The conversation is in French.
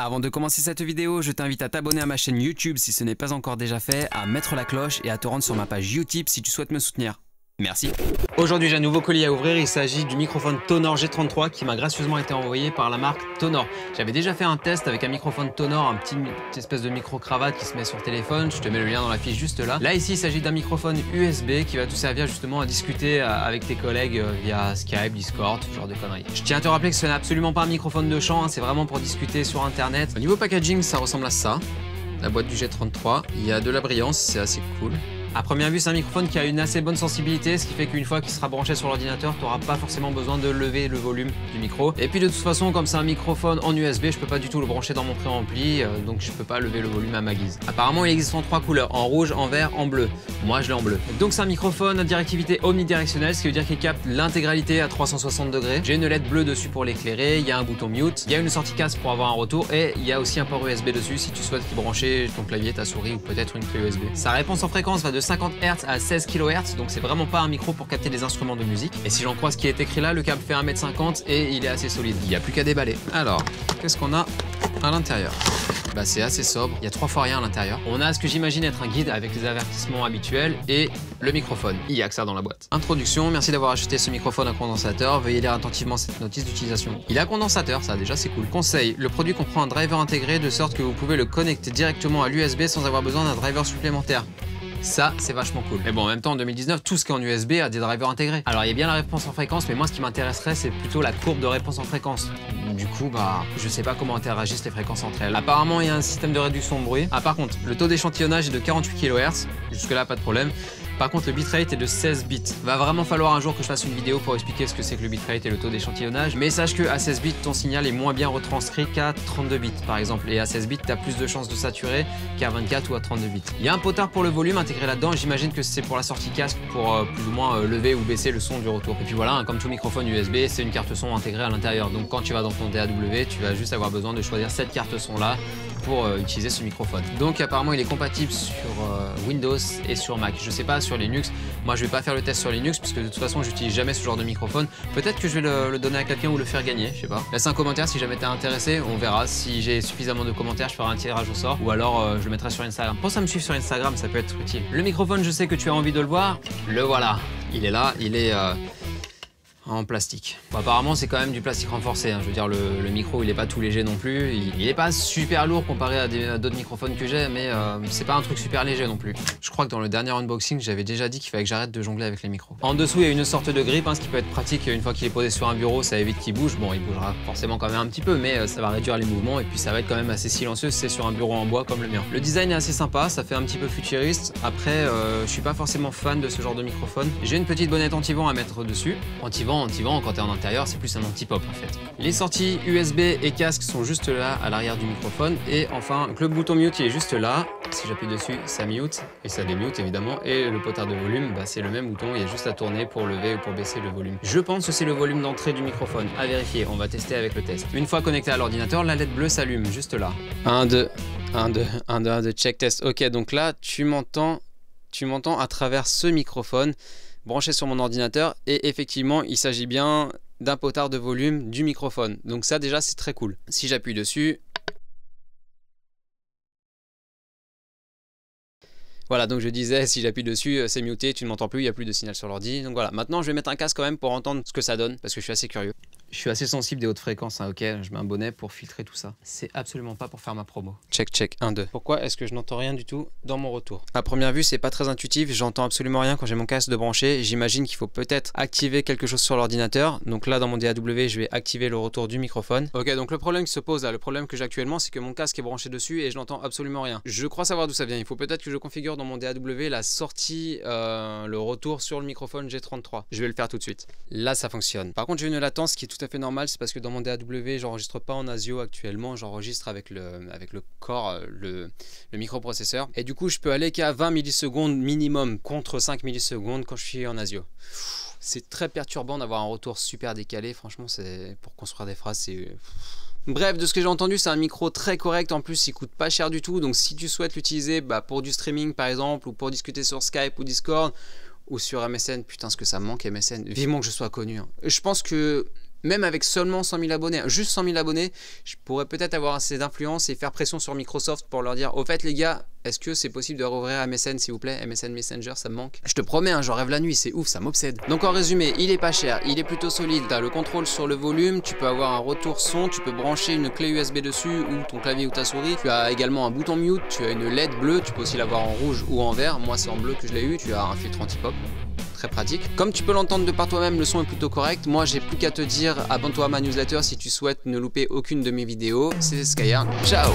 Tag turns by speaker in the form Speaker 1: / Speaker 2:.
Speaker 1: Avant de commencer cette vidéo, je t'invite à t'abonner à ma chaîne YouTube si ce n'est pas encore déjà fait, à mettre la cloche et à te rendre sur ma page Utip si tu souhaites me soutenir. Merci. Aujourd'hui, j'ai un nouveau colis à ouvrir. Il s'agit du microphone Tonor G33 qui m'a gracieusement été envoyé par la marque Tonor. J'avais déjà fait un test avec un microphone Tonor, un petite espèce de micro-cravate qui se met sur le téléphone. Je te mets le lien dans la fiche juste là. Là, ici, il s'agit d'un microphone USB qui va te servir justement à discuter avec tes collègues via Skype, Discord, ce genre de conneries. Je tiens à te rappeler que ce n'est absolument pas un microphone de chant, hein, c'est vraiment pour discuter sur Internet. Au niveau packaging, ça ressemble à ça. La boîte du G33. Il y a de la brillance, c'est assez cool. À première vue, c'est un microphone qui a une assez bonne sensibilité, ce qui fait qu'une fois qu'il sera branché sur l'ordinateur, tu n'auras pas forcément besoin de lever le volume du micro. Et puis de toute façon, comme c'est un microphone en USB, je peux pas du tout le brancher dans mon préampli, donc je peux pas lever le volume à ma guise. Apparemment, il existe en 3 couleurs, en rouge, en vert, en bleu. Moi, je l'ai en bleu. Donc c'est un microphone à directivité omnidirectionnelle, ce qui veut dire qu'il capte l'intégralité à 360 degrés. J'ai une LED bleue dessus pour l'éclairer, il y a un bouton mute, il y a une sortie casque pour avoir un retour et il y a aussi un port USB dessus si tu souhaites y brancher ton clavier, ta souris ou peut-être une clé USB. Sa réponse en fréquence va de 50 Hz à 16 kHz, donc c'est vraiment pas un micro pour capter des instruments de musique. Et si j'en crois ce qui est écrit là, le câble fait 1m50 et il est assez solide. Il n'y a plus qu'à déballer. Alors, qu'est-ce qu'on a à l'intérieur? Bah c'est assez sobre, il y a 3 fois rien à l'intérieur. On a ce que j'imagine être un guide avec les avertissements habituels et le microphone. Il y a que ça dans la boîte. Introduction, merci d'avoir acheté ce microphone à condensateur. Veuillez lire attentivement cette notice d'utilisation. Il a condensateur, ça déjà c'est cool. Conseil, le produit comprend un driver intégré de sorte que vous pouvez le connecter directement à l'USB sans avoir besoin d'un driver supplémentaire. Ça, c'est vachement cool. Mais bon, en même temps, en 2019, tout ce qui est en USB a des drivers intégrés. Alors, il y a bien la réponse en fréquence, mais moi, ce qui m'intéresserait, c'est plutôt la courbe de réponse en fréquence. Du coup, bah, je sais pas comment interagissent les fréquences entre elles. Apparemment, il y a un système de réduction de bruit. Ah, par contre, le taux d'échantillonnage est de 48 kHz. Jusque-là, pas de problème. Par contre, le bitrate est de 16 bits. Va vraiment falloir un jour que je fasse une vidéo pour expliquer ce que c'est que le bitrate et le taux d'échantillonnage. Mais sache que à 16 bits, ton signal est moins bien retranscrit qu'à 32 bits, par exemple. Et à 16 bits, tu as plus de chances de saturer qu'à 24 ou à 32 bits. Il y a un potard pour le volume intégré là-dedans. J'imagine que c'est pour la sortie casque pour plus ou moins lever ou baisser le son du retour. Et puis voilà, hein, comme tout microphone USB, c'est une carte son intégrée à l'intérieur. Donc quand tu vas dans ton DAW, tu vas juste avoir besoin de choisir cette carte son là pour utiliser ce microphone. Donc apparemment il est compatible sur Windows et sur Mac. Je sais pas sur Linux. Moi je vais pas faire le test sur Linux puisque de toute façon j'utilise jamais ce genre de microphone. Peut-être que je vais le donner à quelqu'un ou le faire gagner, je sais pas. Laisse un commentaire si jamais t'es intéressé, on verra. Si j'ai suffisamment de commentaires, je ferai un tirage au sort ou alors je le mettrai sur Instagram. Pense à me suivre sur Instagram, ça peut être utile. Le microphone, je sais que tu as envie de le voir. Le voilà. Il est là, il est en plastique. Bon, apparemment c'est quand même du plastique renforcé, hein. Je veux dire le micro il est pas tout léger non plus, il est pas super lourd comparé à d'autres microphones que j'ai, mais c'est pas un truc super léger non plus. Je crois que dans le dernier unboxing j'avais déjà dit qu'il fallait que j'arrête de jongler avec les micros. En dessous il y a une sorte de grippe, hein, ce qui peut être pratique une fois qu'il est posé sur un bureau, ça évite qu'il bouge. Bon il bougera forcément quand même un petit peu, mais ça va réduire les mouvements et puis ça va être quand même assez silencieux si c'est sur un bureau en bois comme le mien. Le design est assez sympa, ça fait un petit peu futuriste. Après je suis pas forcément fan de ce genre de microphone. J'ai une petite bonnette anti-vent à mettre dessus. Anti-vent quand t'es en intérieur, c'est plus un anti-pop en fait. Les sorties USB et casque sont juste là à l'arrière du microphone et enfin le bouton mute il est juste là. Si j'appuie dessus, ça mute et ça démute évidemment. Et le potard de volume, bah, c'est le même bouton, il y a juste à tourner pour lever ou pour baisser le volume. Je pense que c'est le volume d'entrée du microphone. À vérifier, on va tester avec le test. Une fois connecté à l'ordinateur, la LED bleue s'allume juste là. 1, 2, 1, 2, 1, 2, 1, 2, check test. Ok, donc là tu m'entends à travers ce microphone branché sur mon ordinateur et effectivement il s'agit bien d'un potard de volume du microphone. Donc ça déjà c'est très cool. Si j'appuie dessus, voilà, donc je disais, si j'appuie dessus, c'est muté, tu ne m'entends plus, il n'y a plus de signal sur l'ordi. Donc voilà, maintenant je vais mettre un casque quand même pour entendre ce que ça donne, parce que je suis assez curieux. Je suis assez sensible des hautes fréquences, hein, ok, je mets un bonnet pour filtrer tout ça. C'est absolument pas pour faire ma promo. Check, 1, 2. Pourquoi est-ce que je n'entends rien du tout dans mon retour? À première vue, c'est pas très intuitif, j'entends absolument rien quand j'ai mon casque de branché. J'imagine qu'il faut peut-être activer quelque chose sur l'ordinateur. Donc là, dans mon DAW, je vais activer le retour du microphone. Ok, donc le problème qui se pose là, le problème que j'ai actuellement, c'est que mon casque est branché dessus et je n'entends absolument rien. Je crois savoir d'où ça vient. Il faut peut-être que je configure dans mon DAW la sortie, le retour sur le microphone G33. Je vais le faire tout de suite. Là, ça fonctionne. Par contre, j'ai une latence qui est tout à fait normal, c'est parce que dans mon DAW, j'enregistre pas en ASIO actuellement, j'enregistre avec le corps, le microprocesseur. Et du coup, je peux aller qu'à 20 millisecondes minimum contre 5 millisecondes quand je suis en ASIO. C'est très perturbant d'avoir un retour super décalé, franchement, c'est pour construire des phrases, c'est... Bref, de ce que j'ai entendu, c'est un micro très correct, en plus il coûte pas cher du tout, donc si tu souhaites l'utiliser pour du streaming par exemple, ou pour discuter sur Skype ou Discord, ou sur MSN, putain ce que ça me manque MSN, vivement que je sois connu. Hein. Je pense que même avec seulement 100 000 abonnés, juste 100 000 abonnés, je pourrais peut-être avoir assez d'influence et faire pression sur Microsoft pour leur dire, au fait les gars, est-ce que c'est possible de rouvrir MSN s'il vous plaît? MSN Messenger, ça me manque. Je te promets, hein, j'en rêve la nuit, c'est ouf, ça m'obsède. Donc en résumé, il est pas cher, il est plutôt solide, tu as le contrôle sur le volume, tu peux avoir un retour son, tu peux brancher une clé USB dessus ou ton clavier ou ta souris. Tu as également un bouton mute, tu as une LED bleue, tu peux aussi l'avoir en rouge ou en vert. Moi c'est en bleu que je l'ai eu, tu as un filtre anti-pop. Très pratique. Comme tu peux l'entendre de par toi-même, le son est plutôt correct. Moi, j'ai plus qu'à te dire, abonne-toi à ma newsletter si tu souhaites ne louper aucune de mes vidéos. C'était Skyarn. Ciao!